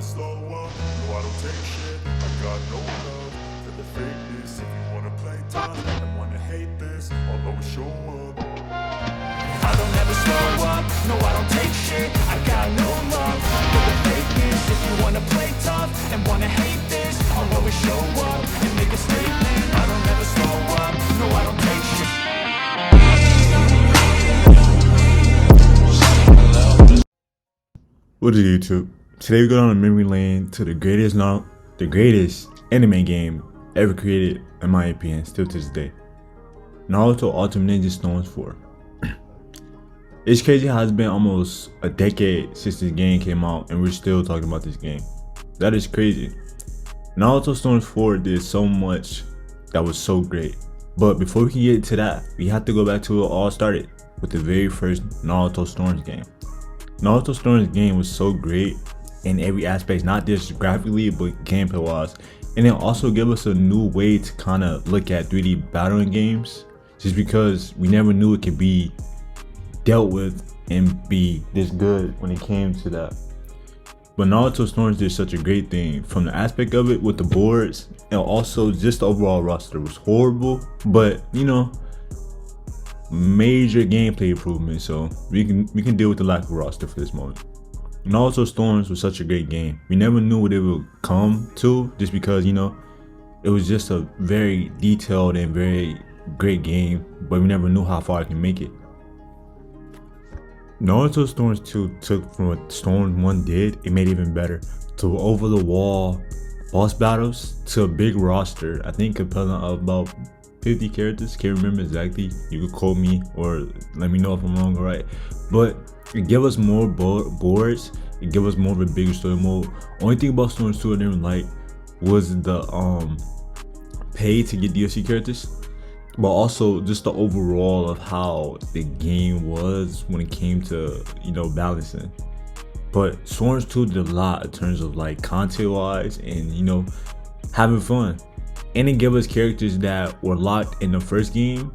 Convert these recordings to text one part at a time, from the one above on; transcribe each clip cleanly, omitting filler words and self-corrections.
slow up, no I don't take shit. I got no love for the fakeness. If you wanna play tough and wanna hate this, I'll always show up. I don't ever slow up, no I don't take shit. I got no love for the fakeness. If you wanna play tough and wanna hate this, I'll always show up and make a statement. I don't ever slow up, no I don't take shit. What is YouTube? Today we go down a memory lane to the greatest anime game ever created, in my opinion, still to this day. Naruto Ultimate Ninja Storm 4. It's crazy how it's been almost a decade since this game came out and we're still talking about this game. That is crazy. Naruto Storms 4 did so much that was so great. But before we can get to that, we have to go back to where it all started, with the very first Naruto Storms game. Naruto Storms game was so great in every aspect, not just graphically but gameplay wise, and it also gave us a new way to kind of look at 3D battling games, just because we never knew it could be dealt with and be this good when it came to that. But Naruto Storms did such a great thing from the aspect of it with the boards, and also just the overall roster was horrible, but you know, major gameplay improvement, so we can deal with the lack of roster for this moment. Naruto Storms was such a great game. We never knew what it would come to, just because, you know, it was just a very detailed and very great game, but we never knew how far it can make it. Naruto Storms 2 took from what Storms 1 did, it made it even better, to over the wall boss battles, to a big roster. I think compelling of about 50 characters, can't remember exactly, you could quote me or let me know if I'm wrong or right, but it gave us more boards, it gave us more of a bigger story mode. Only thing about Storms 2 I didn't like was the pay to get DLC characters, but also just the overall of how the game was when it came to, you know, balancing. But Storms 2 did a lot in terms of like content wise and, you know, having fun. And it gave us characters that were locked in the first game.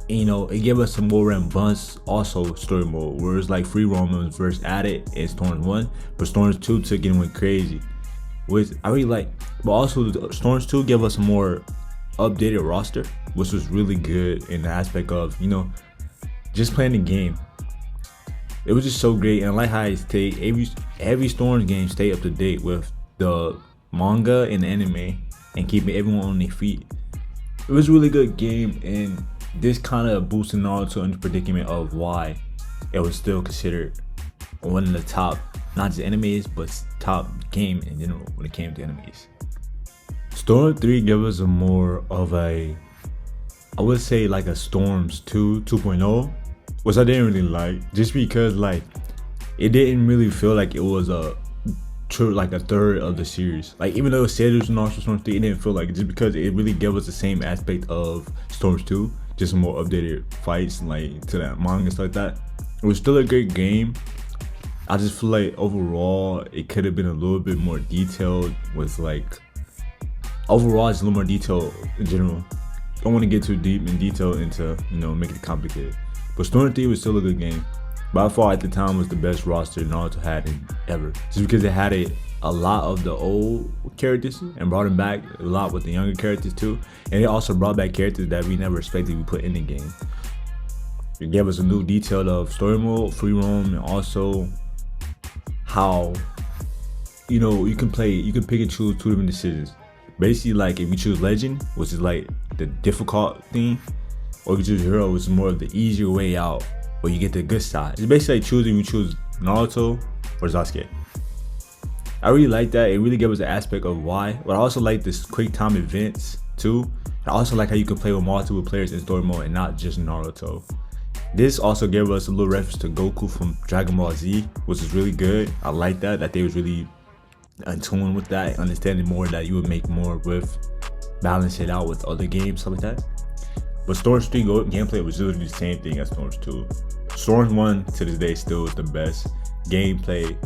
And, you know, it gave us some more robust also story mode, where it's like free roam was first added in Storms 1, but Storms 2 took it and went crazy, which I really like. But also Storms 2 gave us a more updated roster, which was really good in the aspect of, you know, just playing the game. It was just so great, and I like how it stayed, every Storms game stayed up to date with the manga and the anime, and keeping everyone on their feet. It was a really good game, and this kind of boosted Naruto into the predicament of why it was still considered one of the top, not just animes, but top game in general when it came to animes. Storm 3 gave us a more of a, I would say like a Storms 2 2.0, which I didn't really like, just because like it didn't really feel like it was a like a third of the series. Like, even though it said it was Naruto Storms 3, it didn't feel like it, just because it really gave us the same aspect of Storms 2, just more updated fights, like to that manga and stuff like that. It was still a great game. I just feel like overall it could have been a little bit more detailed, with like overall it's a little more detailed in general. Don't want to get too deep in detail into, you know, making it complicated. But Storm 3 was still a good game. By far at the time was the best roster Naruto had ever, just because it had a lot of the old characters and brought them back a lot with the younger characters too, and it also brought back characters that we never expected we put in the game. It gave us a new detail of story mode, free roam, and also how, you know, you can pick and choose two different decisions. Basically, like if you choose legend, which is like the difficult thing, or you choose hero, which is more of the easier way out, or you get the good side. It's basically like choosing, you choose Naruto or Sasuke. I really like that. It really gave us the aspect of why. But I also like this quick time events too. I also like how you can play with multiple players in story mode and not just Naruto. This also gave us a little reference to Goku from Dragon Ball Z, which is really good. I like that they was really in tune with that, understanding more that you would make more with, balance it out with other games, stuff like that. But Storms 3 gameplay was literally the same thing as Storms 2. Storms 1 to this day still is the best gameplay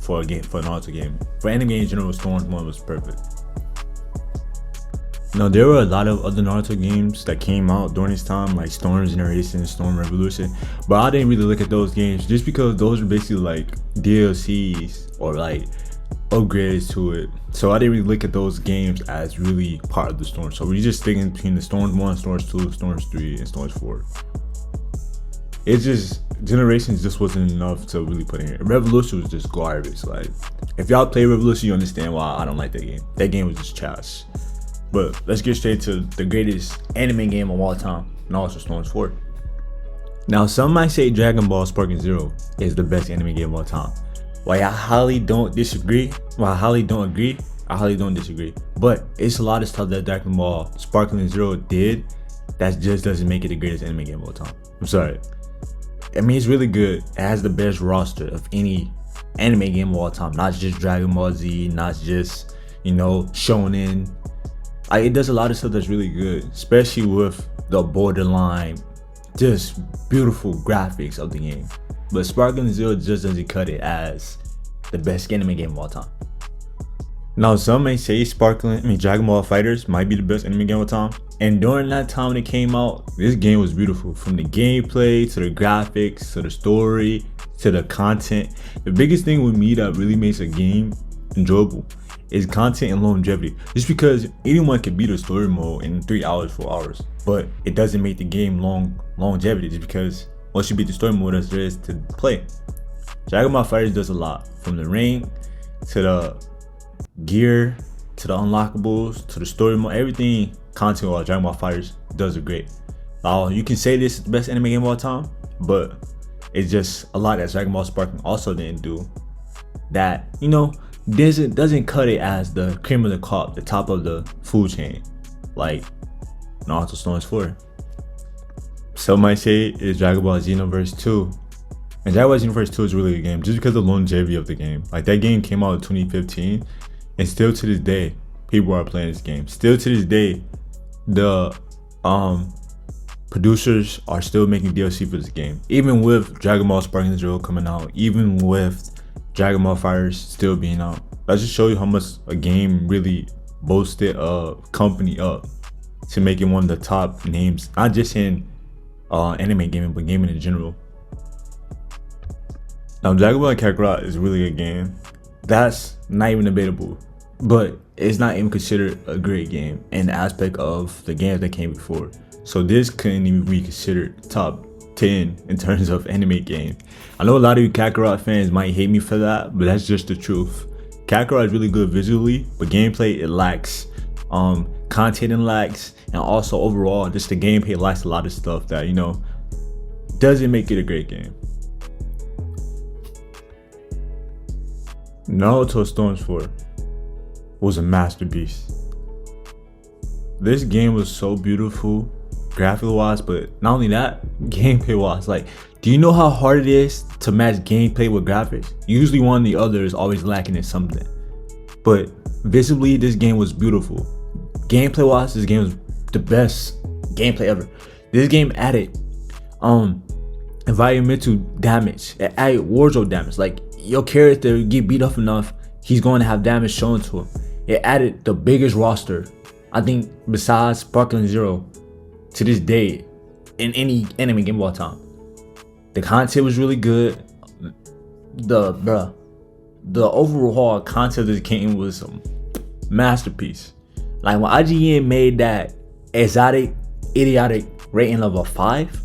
for a Naruto game. For any game in general, Storms 1 was perfect. Now, there were a lot of other Naruto games that came out during this time, like Storm Generation, Storm Revolution, but I didn't really look at those games just because those are basically like DLCs or like upgrades to it. So I didn't really look at those games as really part of the Storm. So we're just thinking between the Storms 1, Storms 2, Storms 3, and Storms 4. It's just Generations just wasn't enough to really put in here. Revolution was just garbage. Like, if y'all play Revolution, you understand why I don't like that game. That game was just trash. But let's get straight to the greatest anime game of all time, and also Storms 4. Now, some might say Dragon Ball Sparking Zero is the best anime game of all time. While I highly don't disagree, I highly don't disagree. But it's a lot of stuff that Dragon Ball Sparkling Zero did that just doesn't make it the greatest anime game of all time. I'm sorry. I mean, it's really good. It has the best roster of any anime game of all time. Not just Dragon Ball Z, not just, Shonen. It does a lot of stuff that's really good, especially with the borderline, just beautiful graphics of the game. But Sparkling Zero just doesn't cut it as the best anime game of all time. Now, some may say Dragon Ball FighterZ might be the best anime game of all time. And during that time when it came out, this game was beautiful. From the gameplay, to the graphics, to the story, to the content. The biggest thing with me that really makes a game enjoyable is content and longevity. Just because anyone can beat a story mode in 3 hours, 4 hours. But it doesn't make the game longevity, just because once you beat the story mode, there is to play. Dragon Ball FighterZ does a lot. From the ring, to the gear, to the unlockables, to the story mode, everything content while Dragon Ball FighterZ does it great. Now, you can say this is the best anime game of all time, but it's just a lot that Dragon Ball Sparking also didn't do that, doesn't cut it as the cream of the crop, the top of the food chain, like Naruto Storms 4. Some might say it's Dragon Ball Xenoverse 2. And Dragon Ball Xenoverse 2 is really a good game just because of the longevity of the game. Like, that game came out in 2015, and still to this day, people are playing this game. Still to this day, the producers are still making DLC for this game. Even with Dragon Ball Sparking Zero coming out, even with Dragon Ball FighterZ still being out. That just show you how much a game really boasted a company up to make it one of the top names, not just in anime gaming, but gaming in general. Now, Dragon Ball Kakarot is really a good game. That's not even debatable, but it's not even considered a great game in the aspect of the games that came before. So this couldn't even be considered top 10 in terms of anime game. I know a lot of you Kakarot fans might hate me for that, but that's just the truth. Kakarot is really good visually, but gameplay, it lacks. Content, it lacks, and also overall, just the gameplay lacks a lot of stuff that, doesn't make it a great game. Naruto Storms 4 was a masterpiece. This game was so beautiful, graphical wise, but not only that, gameplay wise. Like, do you know how hard it is to match gameplay with graphics? Usually one or the other is always lacking in something. But visibly, this game was beautiful. Gameplay wise, this game was the best gameplay ever. This game added environmental damage, it added wardrobe damage. Like, your character get beat up enough, he's going to have damage shown to him. It added the biggest roster, I think, besides Sparkling Zero to this day in any anime game of all time. The content was really good. The overall content of this game was a masterpiece. Like, when IGN made that idiotic rating of a 5,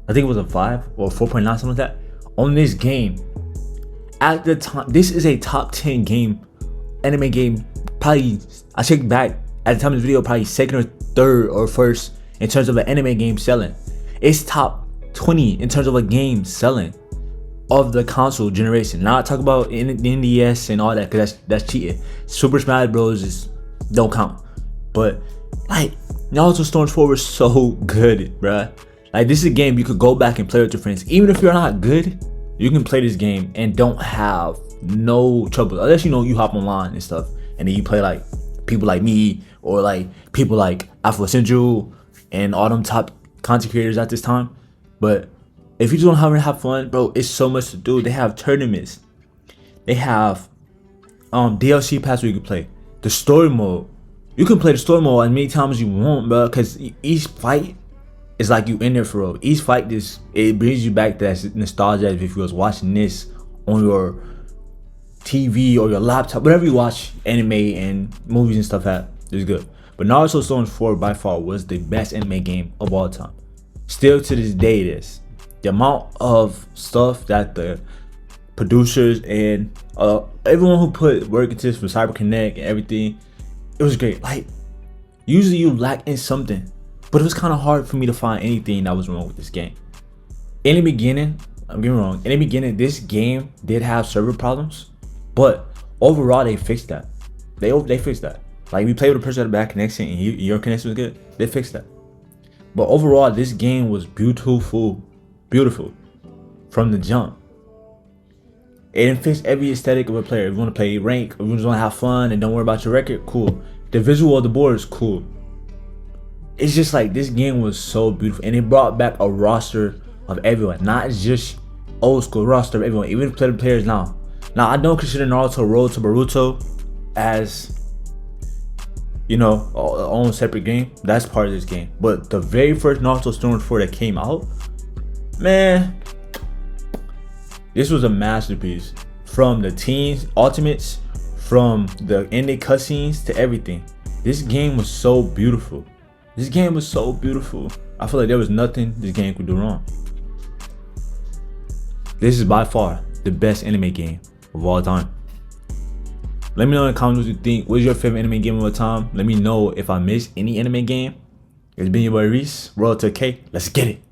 I think it was a 5 or 4.9, something like that, on this game. At the time, this is a top 10 game, anime game. Probably, I checked back at the time of this video, probably second or third or first in terms of an anime game selling. It's top 20 in terms of a game selling of the console generation. Not talk about the NDS and all that, because that's cheating. Super Smash Bros. Is don't count. But like, Naruto Storms 4 was so good, bruh. Like, this is a game you could go back and play with your friends. Even if you're not good, you can play this game and don't have no trouble. Unless you hop online and stuff, and then you play like people like me, or like people like Alpha Central and all them top content creators at this time. But if you just want to have fun, bro, it's so much to do. They have tournaments. They have DLC pass where you can play. The story mode. You can play the story mode as many times as you want, bro, because each fight is like you in there for real. Each fight, it brings you back to that nostalgia as if you was watching this on your TV or your laptop, whatever you watch anime and movies and stuff at, is good. But Naruto Storm 4 by far was the best anime game of all time. Still to this day it is. The amount of stuff that the producers and everyone who put work into this, from CyberConnect and everything, it was great. Like, usually you lack in something, but it was kind of hard for me to find anything that was wrong with this game. In the beginning, I'm getting wrong. In the beginning, this game did have server problems, but overall they fixed that. They fixed that. Like, we played with a person at a bad connection and your connection was good. They fixed that. But overall, this game was beautiful from the jump. It didn't fix every aesthetic of a player. If you want to play rank, if you just want to have fun and don't worry about your record, cool. The visual of the board is cool. It's just like, this game was so beautiful, and it brought back a roster of everyone, not just old school roster of everyone, even the players now. Now, I don't consider Naruto Road to Boruto as, you know, own separate game. That's part of this game. But the very first Naruto Storm 4 that came out, man, this was a masterpiece. From the teens, ultimates, from the ending cutscenes to everything. This game was so beautiful. This game was so beautiful. I feel like there was nothing this game could do wrong. This is by far the best anime game of all time. Let me know in the comments what you think. What is your favorite anime game of all time? Let me know if I missed any anime game. It's been your boy Reese. Roll to K. Let's get it.